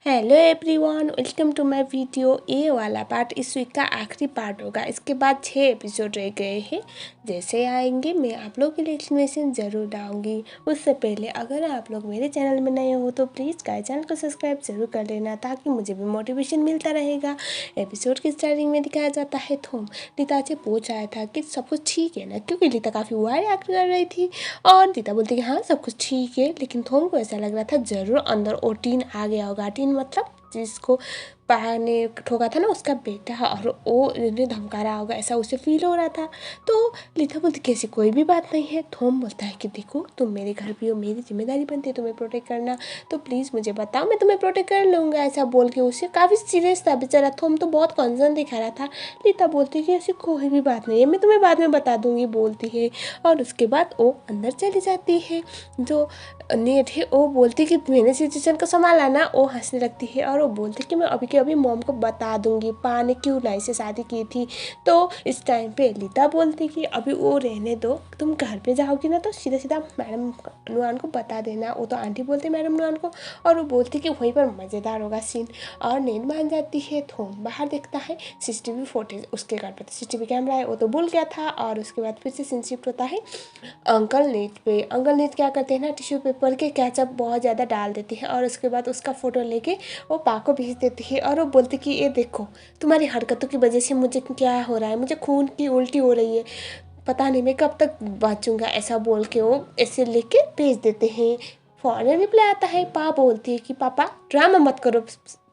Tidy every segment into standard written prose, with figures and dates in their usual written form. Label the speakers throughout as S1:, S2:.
S1: Hello everyone, welcome to my video. ये वाला part इस वीक का आखिरी पार्ट होगा। इसके बाद 6 एपिसोड रह गए हैं। जैसे आएंगे मैं आप लोगों के लिए एक्सप्लेनेशन ज़रूर डालूंगी। उससे पहले अगर आप लोग मेरे चैनल में नए हो तो प्लीज़ गाइस चैनल को सब्सक्राइब जरूर कर लेना, ताकि मुझे भी मोटिवेशन मिलता रहेगा। एपिसोड की स्टार्टिंग में दिखाया जाता है थोम लीता से पूछ आया था कि सब कुछ ठीक है ना, क्योंकि लीता काफ़ी वायरल एक्ट कर रही थी। और लीता बोलती कि हाँ सब कुछ ठीक है, लेकिन थोम को ऐसा लग रहा था ज़रूर अंदर वो टीन आ गया होगा। टीन मतलब जिसको पापा ने ठोका था ना, उसका बेटा, और वो ने धमका रहा होगा, ऐसा उसे फील हो रहा था। तो लीता बोलती कि ऐसी कोई भी बात नहीं है। थोम बोलता है कि देखो तुम मेरे घर भी हो, मेरी जिम्मेदारी बनती है तुम्हें प्रोटेक्ट करना, तो प्लीज़ मुझे बताओ, मैं तुम्हें प्रोटेक्ट कर लूँगा। ऐसा बोल के उसे काफ़ी सीरियस था बेचारा। थोम तो बहुत कंसर्न दिखा रहा था। लीता बोलती कि ऐसी कोई भी बात नहीं है, मैं तुम्हें बाद में बता दूँगी बोलती है। और उसके बाद वो अंदर चली जाती है। जो नेट है वो बोलती कि मैंने सिचुएशन को संभाला ना, वो हंसने लगती है और वो बोलती कि मैं अभी के अभी मॉम को बता दूंगी पा ने क्यों नाई से शादी की थी। तो इस टाइम पे लीता बोलती कि अभी वो रहने दो, तुम घर पे जाओगी ना तो सीधा सीधा मैडम नुआन को बता देना। वो तो आंटी बोलती मैडम नुआन को, और वो बोलती कि वहीं पर मज़ेदार होगा सीन। और नेट मान जाती है। थोम बाहर देखता है सीसीटीवी फुटेज, उसके घर पर सीसीटीवी कैमरा है, वो तो भूल गया था। और उसके बाद फिर से सीन शिफ्ट होता है अंकल नीट पे। अंकल नीट क्या करते हैं ना, टिश्यू पेपर के केचप बहुत ज़्यादा डाल देती है और उसके बाद उसका फ़ोटो लेके वो पा को भेज देती है। और वो बोलती कि ये देखो तुम्हारी हरकतों की वजह से मुझे क्या हो रहा है, मुझे खून की उल्टी हो रही है, पता नहीं मैं कब तक बचूंगा। ऐसा बोल के वो ऐसे लेके भेज देते हैं। फौरन रिप्लाई आता है। पा बोलती है कि पापा ड्रामा मत करो,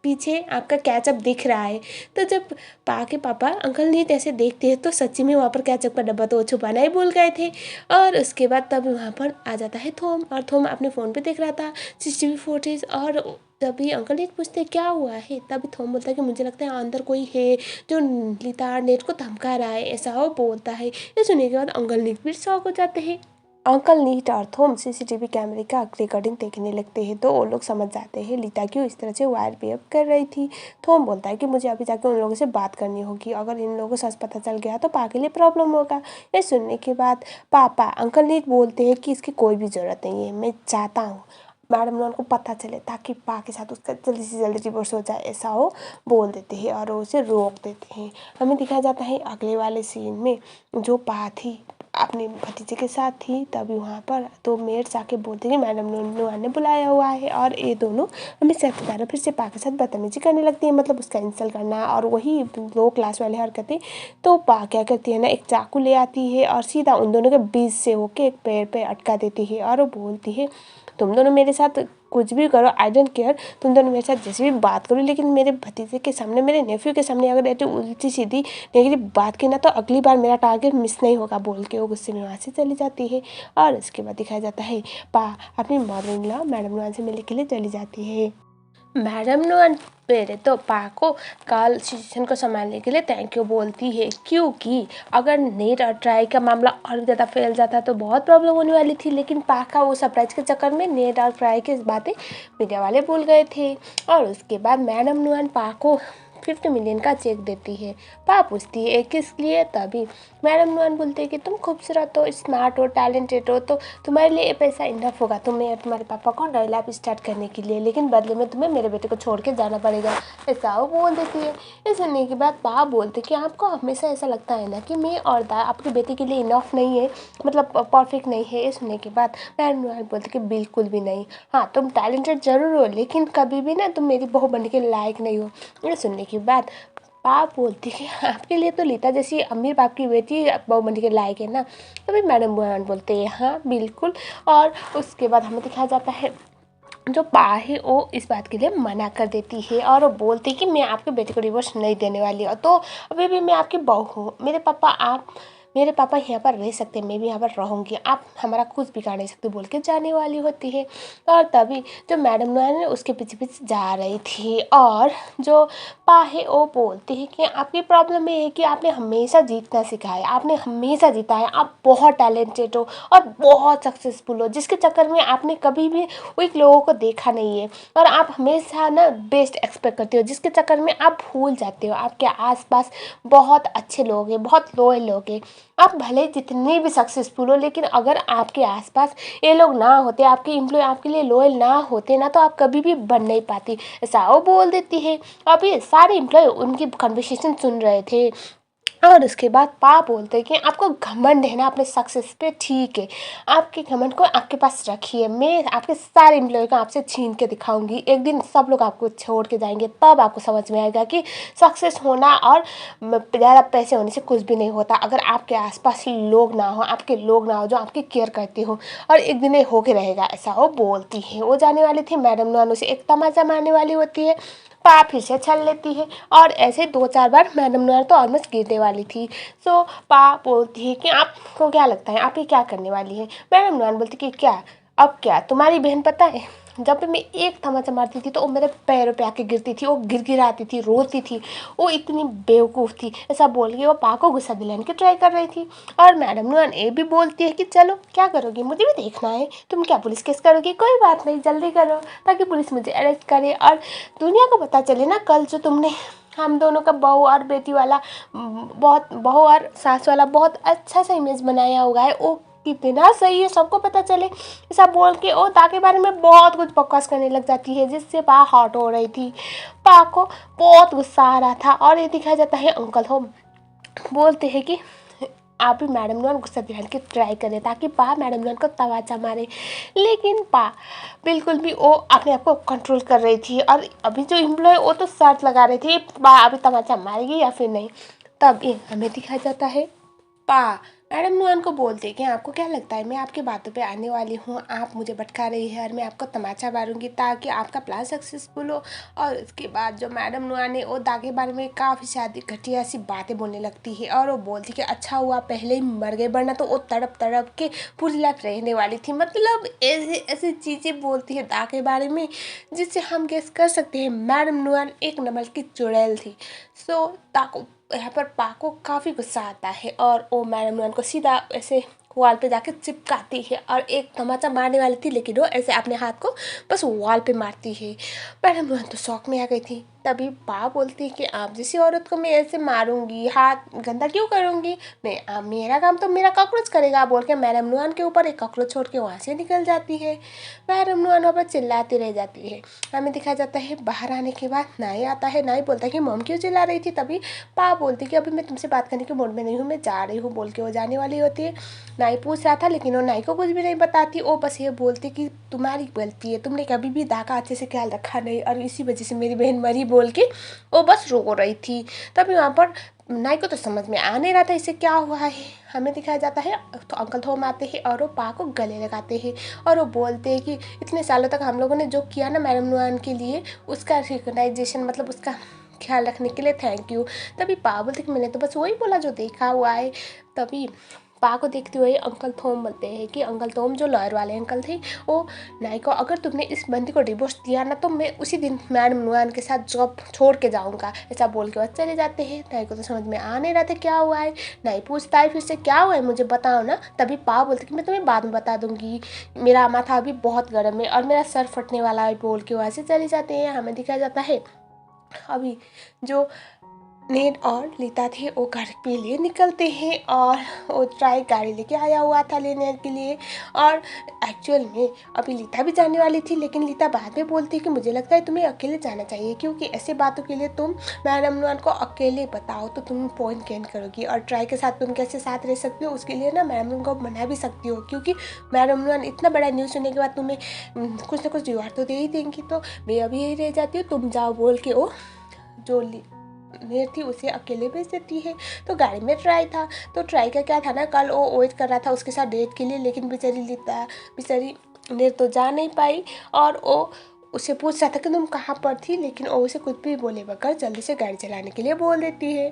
S1: पीछे आपका कैचअप दिख रहा है। तो जब पा के पापा अंकल नीट ऐसे देखते हैं तो सच्ची में वहाँ पर कैचअप का डब्बा तो वो छुपाना ही भूल गए थे। और उसके बाद तब वहाँ पर आ जाता है थोम, और थोम अपने फ़ोन पे देख रहा था सीसीटीवी फुटेज। और तभी अंकल नेट पूछते क्या हुआ है, तभी थोम बोलता है कि मुझे लगता है अंदर कोई है जो लीता नेट को धमका रहा है, ऐसा वो बोलता है। ये सुनने के बाद अंकल नेट भी शॉक हो जाते हैं। अंकल नीट और थोम सीसीटीवी कैमरे का रिकॉर्डिंग देखने लगते हैं तो वो लोग समझ जाते हैं लीता क्यों इस तरह से वायर बिहेव कर रही थी। थोम बोलता है कि मुझे अभी जाकर उन लोगों से बात करनी होगी, अगर इन लोगों को सच पता चल गया तो पा के लिए प्रॉब्लम होगा। ये सुनने के बाद पापा अंकल नीट बोलते हैं कि इसकी कोई भी ज़रूरत नहीं है, मैं चाहता हूँ मैडम ने उनको पता चले ताकि पा के साथ उसका जल्दी से जल्दी डिवोर्स हो जाए, ऐसा वो बोल देते हैं और उसे रोक देते हैं। हमें दिखाया जाता है अगले वाले सीन में जो पा थी अपने भतीजे के साथ थी, तभी वहाँ पर तो मेड्स आके बोलती कि मैडम नुआन ने बुलाया हुआ है। और ये दोनों हमें दोबारा फिर से पा के साथ बदतमीजी करने लगती है, मतलब उसका इंसल्ट करना और वही लो क्लास वाली हरकतें। तो पा क्या करती है ना, एक चाकू ले आती है और सीधा उन दोनों के बीच से होके एक पेड़ पे अटका देती है। और वो बोलती है तुम दोनों मेरे साथ कुछ भी करो, आई डोंट केयर, तुम दोनों मेरे साथ जैसे भी बात करो, लेकिन मेरे भतीजे के सामने, मेरे नेफ्यू के सामने अगर ऐसी उल्टी सीधी नेगेटिव बात की ना तो अगली बार मेरा टारगेट मिस नहीं होगा बोल के वो गुस्से में वहाँ से चली जाती है। और उसके बाद दिखाया जाता है पा अपनी mother in law madam Nuwan से मिलने के लिए चली जाती है। मैडम नुआन पहले तो पा को कल सिचुएशन को संभालने के लिए थैंक यू बोलती है, क्योंकि अगर नेट और ट्राई का मामला और ज़्यादा फैल जाता तो बहुत प्रॉब्लम होने वाली थी। लेकिन पा का वो सरप्राइज के चक्कर में नेट और ट्राई की बातें मीडिया वाले भूल गए थे। और उसके बाद मैडम नुआन पा को 50 मिलियन का चेक देती है। पा पूछती है किस लिए, तभी मैडम नुआन बोलती है कि तुम खूबसूरत हो, स्मार्ट हो, टैलेंटेड हो, तो तुम्हारे लिए ये पैसा इनफ होगा तुम्हें और तुम्हारे पापा को नई लाइफ स्टार्ट करने के लिए, लेकिन बदले में तुम्हें मेरे बेटे को छोड़ के जाना पड़ेगा, ऐसा वो बोल देती है। ये सुनने के बाद पा बोलती कि आपको हमेशा ऐसा लगता है ना कि मैं और दा आपके बेटे के लिए इनफ नहीं है, मतलब परफेक्ट नहीं है। ये सुनने के बाद मैडम नुआन बोलती कि बिल्कुल भी नहीं, हाँ तुम टैलेंटेड जरूर हो लेकिन कभी भी ना तुम मेरी बहू बनने के लायक नहीं हो। ये सुनने के बाद पाप बोलती कि आपके लिए तो लीता जैसी अमीर बाप की बेटी बहू बनने के लायक है ना, तभी मैडम बुआन बोलते हैं हाँ बिल्कुल। और उसके बाद हमें दिखाया जाता है जो पा है वो इस बात के लिए मना कर देती है और वो बोलती है कि मैं आपके बेटे को डिवोर्स नहीं देने वाली हूँ, तो अभी भी मैं आपकी बहू हूँ, मेरे पापा यहाँ पर रह सकते हैं, मैं भी यहाँ पर रहूँगी, आप हमारा कुछ बिगाड़ नहीं सकते बोल के जाने वाली होती है। और तभी जो मैडम नुआन है उसके पीछे पीछे जा रही थी और जो पा है वो बोलती है कि आपकी प्रॉब्लम ये है कि आपने हमेशा जीतना सिखाया, आपने हमेशा जीता है, आप बहुत टैलेंटेड हो और बहुत सक्सेसफुल हो, जिसके चक्कर में आपने कभी भी वीक लोगों को देखा नहीं है और आप हमेशा ना बेस्ट एक्सपेक्ट करते हो, जिसके चक्कर में आप भूल जाते हो आपके आसपास बहुत अच्छे लोग हैं, बहुत लोयल लोग हैं। आप भले जितने भी सक्सेसफुल हो, लेकिन अगर आपके आसपास ये लोग ना होते, आपके एम्प्लॉय आपके लिए लॉयल ना होते ना, तो आप कभी भी बन नहीं पाती, ऐसा वो बोल देती है। अभी सारे एम्प्लॉय उनकी कन्वर्सेशन सुन रहे थे और उसके बाद पा बोलते हैं कि आपको घमंड है ना अपने सक्सेस पे, ठीक है, आपके घमंड को आपके पास रखिए, मैं आपके सारे एम्प्लॉय को आपसे छीन के दिखाऊंगी, एक दिन सब लोग आपको छोड़ के जाएंगे, तब आपको समझ में आएगा कि सक्सेस होना और ज़्यादा पैसे होने से कुछ भी नहीं होता। अगर आपके आसपास लोग ना हो, आपके लोग ना हो जो आपकी केयर करते हो, और एक दिन ये होके रहेगा, ऐसा वो बोलती है। वो जाने वाली थी, मैडम नानू से एक तमाचा मारने वाली होती है, पा फिर से छल लेती है और ऐसे 2-4 बार मैडम नूर तो ऑलमोस्ट गिरने वाली थी। सो पा बोलती है कि आपको क्या लगता है आप ये क्या करने वाली है। मैडम नूर बोलती कि क्या, अब क्या तुम्हारी बहन पता है जब भी मैं एक तमाचा मारती थी तो वो मेरे पैरों पे आके गिरती थी, वो गिराती थी, रोती थी, वो इतनी बेवकूफ़ थी, ऐसा बोल के वो पा को गुस्सा दिलाने की ट्राई कर रही थी। और मैडम नूर ये भी बोलती है कि चलो क्या करोगी, मुझे भी देखना है, तुम क्या पुलिस केस करोगी, कोई बात नहीं जल्दी करो ताकि पुलिस मुझे अरेस्ट करे और दुनिया को पता चले ना कल जो तुमने हम दोनों का बहू और बेटी वाला बहुत बहू और सास वाला बहुत अच्छा सा इमेज बनाया हुआ है, वो कितना सही है सबको पता चले। ऐसा बोल के वो ता के बारे में बहुत कुछ बकवास करने लग जाती है, जिससे पा हॉट हो रही थी। पा को बहुत गुस्सा आ रहा था और ये दिखाया जाता है अंकल होम बोलते हैं कि आप भी मैडम नून गुस्सा दिलाने की ट्राई करें ताकि पा मैडम नून को तवाचा मारे, लेकिन पा बिल्कुल भी वो अपने आप को कंट्रोल कर रही थी। और अभी जो एम्प्लॉय वो तो शर्त लगा रही थी पा अभी तमाचा मारेगी या फिर नहीं। तब ये हमें दिखाया जाता है पा मैडम नुआन को बोलते कि आपको क्या लगता है मैं आपकी बातों पे आने वाली हूँ, आप मुझे भटका रही है और मैं आपको तमाचा मारूंगी ताकि आपका प्लान सक्सेसफुल हो। और उसके बाद जो मैडम नुआन है वो दा के बारे में काफ़ी शादी घटिया सी बातें बोलने लगती है और वो बोलती कि अच्छा हुआ पहले ही मर गए, वरना तो वो तड़प तड़प के पूरी लाइफ रहने वाली थी। मतलब ऐसी ऐसी चीज़ें बोलती है दा के बारे में जिससे हम गेस कर सकते हैं मैडम नुआन एक नंबर की चुड़ैल थी। सो दा को यहाँ पर पा को काफ़ी गुस्सा आता है और वो मैडम नून को सीधा ऐसे वॉल पे जाके चिपकाती है और एक तमाचा मारने वाली थी, लेकिन वो ऐसे अपने हाथ को बस वॉल पे मारती है। मैडम नून तो शौक में आ गई थी। तभी पा बोलती है कि आप जैसी औरत को मैं ऐसे मारूंगी, हाथ गंदा क्यों करूंगी, मैं मेरा काम तो मेरा कॉकरोच करेगा बोल के मैडम नून के ऊपर एक कॉकरोच छोड़ के वहाँ से निकल जाती है। मैडम नून वहाँ पर चिल्लाती रह जाती है। हमें दिखाया जाता है बाहर आने के बाद नाई आता है, नाई बोलता है कि मॉम क्यों चिल्ला रही थी। तभी पा बोलती कि अभी मैं तुमसे बात करने के मूड में नहीं हूँ, मैं जा रही हूँ बोल के वो जाने वाली होती है। नाई पूछ रहा था लेकिन वो नाई को कुछ भी नहीं बताती, वो बस ये बोलती कि तुम्हारी गलती है, तुमने कभी भी दा का अच्छे से ख्याल रखा नहीं और इसी वजह से मेरी बहन मरी बोल के वो बस रो रही थी। तभी वहाँ पर नाई को तो समझ में आ नहीं रहा था इसे क्या हुआ है। हमें दिखाया जाता है तो अंकल थोम आते हैं और वो पा को गले लगाते हैं और वो बोलते हैं कि इतने सालों तक हम लोगों ने जो किया ना मैडम नुआन के लिए उसका रिकग्नाइजेशन मतलब उसका ख्याल रखने के लिए थैंक यू। तभी पा बोलते कि मैंने तो बस वही बोला जो देखा हुआ है। तभी पा को देखते हुए अंकल थोम बोलते हैं कि अंकल थोम जो लॉयर वाले अंकल थे वो नाई को अगर तुमने इस बंदी को डिवोर्स दिया ना तो मैं उसी दिन मैडम नुआन के साथ जॉब छोड़ के जाऊँगा, ऐसा बोल के वो चले जाते हैं। नाई को तो समझ में आ नहीं रहा था क्या हुआ है। नाई पूछता है फिर से क्या हुआ है मुझे बताओ ना। तभी पा बोलते कि मैं तुम्हें बाद में बता दूंगी, मेरा माथा अभी बहुत गर्म है और मेरा सर फटने वाला है बोल के वहाँ से चले जाते हैं। हमें दिखाया जाता है अभी जो नेट और लीता थे वो घर के लिए निकलते हैं और वो ट्राई गाड़ी लेके आया हुआ था लेने के लिए। और एक्चुअल में अभी लीता भी जाने वाली थी, लेकिन लीता बाद में बोलती है कि मुझे लगता है तुम्हें अकेले जाना चाहिए क्योंकि ऐसे बातों के लिए तुम मैडम नुआन को अकेले बताओ तो तुम पॉइंट गेन करोगी और ट्राई के साथ तुम कैसे साथ रह सकती हो उसके लिए ना मैडम नुआन को मना भी सकती हो, क्योंकि मैडम नुआन इतना बड़ा न्यूज़ सुनने के बाद तुम्हें कुछ ना कुछ रिवार्ड तो दे ही देंगी। तो मैं अभी यही रह जाती हूँ, तुम जाओ बोल के वो जो नेर थी उसे अकेले भेज देती है। तो गाड़ी में ट्राई था, तो ट्राई का क्या था ना कल वो वेट कर रहा था उसके साथ डेट के लिए, लेकिन बेचारी नेर तो जा नहीं पाई और वो उसे पूछ रहा था कि तुम कहाँ पर थी, लेकिन वो उसे कुछ भी बोले बगैर जल्दी से गाड़ी चलाने के लिए बोल देती है।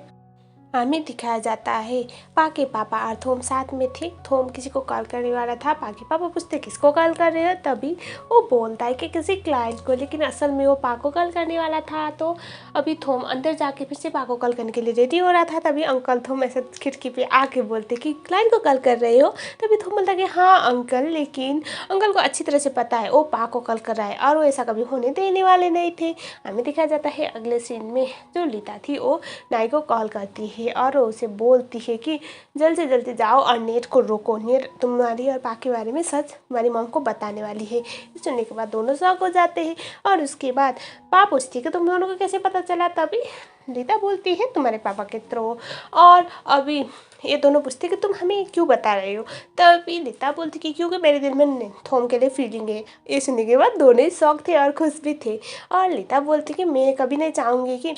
S1: हमें दिखाया जाता है पा के पापा और थोम साथ में थे। थोम किसी को कॉल करने वाला था, पा के पापा पूछते किसको कॉल कर रहे हो, तभी वो बोलता है कि किसी क्लाइंट को, लेकिन असल में वो पा को कॉल करने वाला था। तो अभी थोम अंदर जाके फिर से पा को कॉल करने के लिए रेडी हो रहा था। तभी अंकल थोम ऐसे खिड़की पे आके बोलते कि क्लाइंट को कॉल कर रहे हो। तभी थोम बोलता कि हाँ अंकल, लेकिन अंकल को अच्छी तरह से पता है वो पा को कॉल कर रहा है और वो ऐसा कभी होने देने वाले नहीं थे। हमें दिखाया जाता है अगले सीन में जो लीता थी वो नाई को कॉल करती है है और वो उसे बोलती है कि जल्द से जल्दी जाओ और नेट को रोको, नेट तुम्हारी और पा के बारे में सच तुम्हारी मॉम को बताने वाली है। सुनने के बाद दोनों शॉक हो जाते हैं और उसके बाद पा पूछती है कि तुम दोनों को कैसे पता चला। तभी लीता बोलती है तुम्हारे पापा के थ्रू। और अभी ये दोनों पूछते कि तुम हमें क्यों बता रहे हो। तभी लीता बोलती कि क्योंकि मेरे दिल में थोम के लिए फीलिंग है। ये सुनने के बाद दोनों ही शौक थे और खुश भी थे। और लीता बोलती कि मैं कभी नहीं चाहूँगी कि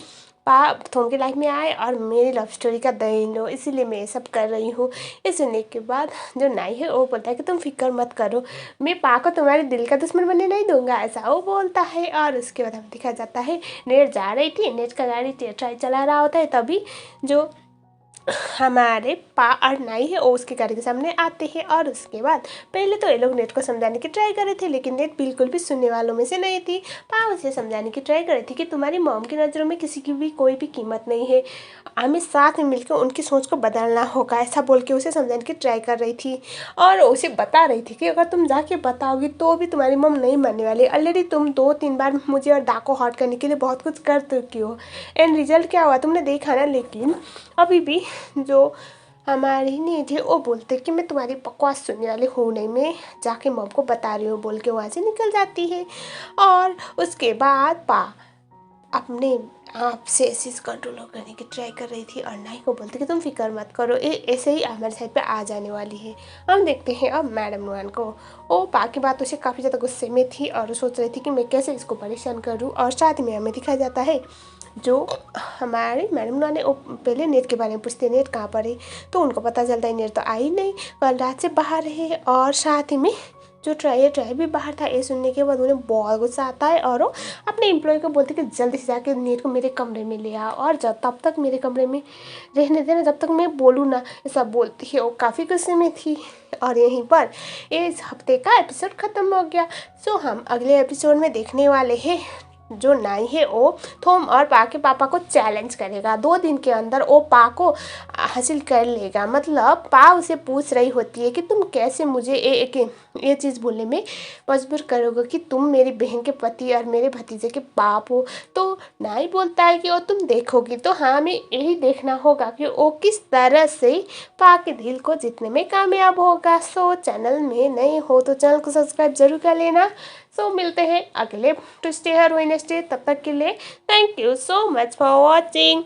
S1: पा थोम की लाइफ में आए और मेरी लव स्टोरी का दर्द लो, इसीलिए मैं ये सब कर रही हूँ। ये सुनने के बाद जो नाई है वो बोलता है कि तुम फिक्र मत करो, मैं पा को तुम्हारे दिल का दुश्मन बनने नहीं दूंगा, ऐसा वो बोलता है। और उसके बाद हमें दिखा जाता है नेट जा रही थी, नेट का गाड़ी ट्राई चला रहा होता है। तभी जो हमारे पा और नाई है वो उसके गाड़ी के सामने आते हैं। और उसके बाद पहले तो ये लोग नेट को समझाने की ट्राई कर रहे थे, लेकिन नेट बिल्कुल भी सुनने वालों में से नहीं थी। पा उसे समझाने की ट्राई कर रही थी कि तुम्हारी मॉम की नज़रों में किसी की भी कोई भी कीमत नहीं है, हमें साथ में मिलकर उनकी सोच को बदलना होगा, ऐसा बोल के उसे समझाने की ट्राई कर रही थी। और उसे बता रही थी कि अगर तुम जाके बताओगी तो भी तुम्हारी मॉम नहीं मानने वाली, ऑलरेडी तुम 2-3 बार मुझे और डा को हर्ट करने के लिए बहुत कुछ कर चुकी हो, एंड रिजल्ट क्या हुआ तुमने देखा ना। लेकिन अभी भी जो हमारी नीड है वो बोलते कि मैं तुम्हारी बकवास सुनने वाली हूँ नहीं, मैं जाके मॉम को बता रही हूँ बोल के वहाँ से निकल जाती है। और उसके बाद पा अपने आप से चीज़ कंट्रोल करने की ट्राई कर रही थी और नाई को बोलती कि तुम फिक्र मत करो, ये ऐसे ही हमारे साइड पे आ जाने वाली है। हम देखते हैं अब मैडम नुआन को। वो पा की बातों से काफ़ी ज़्यादा गुस्से में थी और सोच रही थी कि मैं कैसे इसको परेशान करूँ। और साथ में हमें दिखाया जाता है जो हमारे मैडम नुआन ने वो पहले नेट के बारे में पूछते नेट कहाँ पर है, तो उनको पता चलता है नेट तो आई नहीं, कल रात से बाहर है। और साथ ही में जो ट्राई भी बाहर था। ये सुनने के बाद उन्हें बहुत गुस्सा आता है और वो अपने एम्प्लॉय को बोलते कि जल्दी से जाके नेट को मेरे कमरे में ले आओ और जब तब तक मेरे कमरे में रहने देना जब तक मैं बोलूँ ना, ऐसा बोलती है। वो काफ़ी गुस्से में थी। और यहीं पर इस हफ्ते का एपिसोड ख़त्म हो गया। सो हम अगले एपिसोड में देखने वाले हैं जो नाई है वो थोम और पा के पापा को चैलेंज करेगा। 2 दिन के अंदर वो पा को हासिल कर लेगा। मतलब पा उसे पूछ रही होती है कि तुम कैसे मुझे ये चीज़ बोलने में मजबूर करोगे कि तुम मेरी बहन के पति और मेरे भतीजे के बाप हो। तो नाई बोलता है कि वो तुम देखोगी, तो हाँ हमें यही देखना होगा कि वो किस तरह से पा के दिल को जीतने में कामयाब होगा। सो चैनल में नए हो तो चैनल को सब्सक्राइब जरूर कर लेना। सो मिलते हैं अगले ट्यूसडे और वेडनेसडे, तब तक के लिए thank you so much for watching.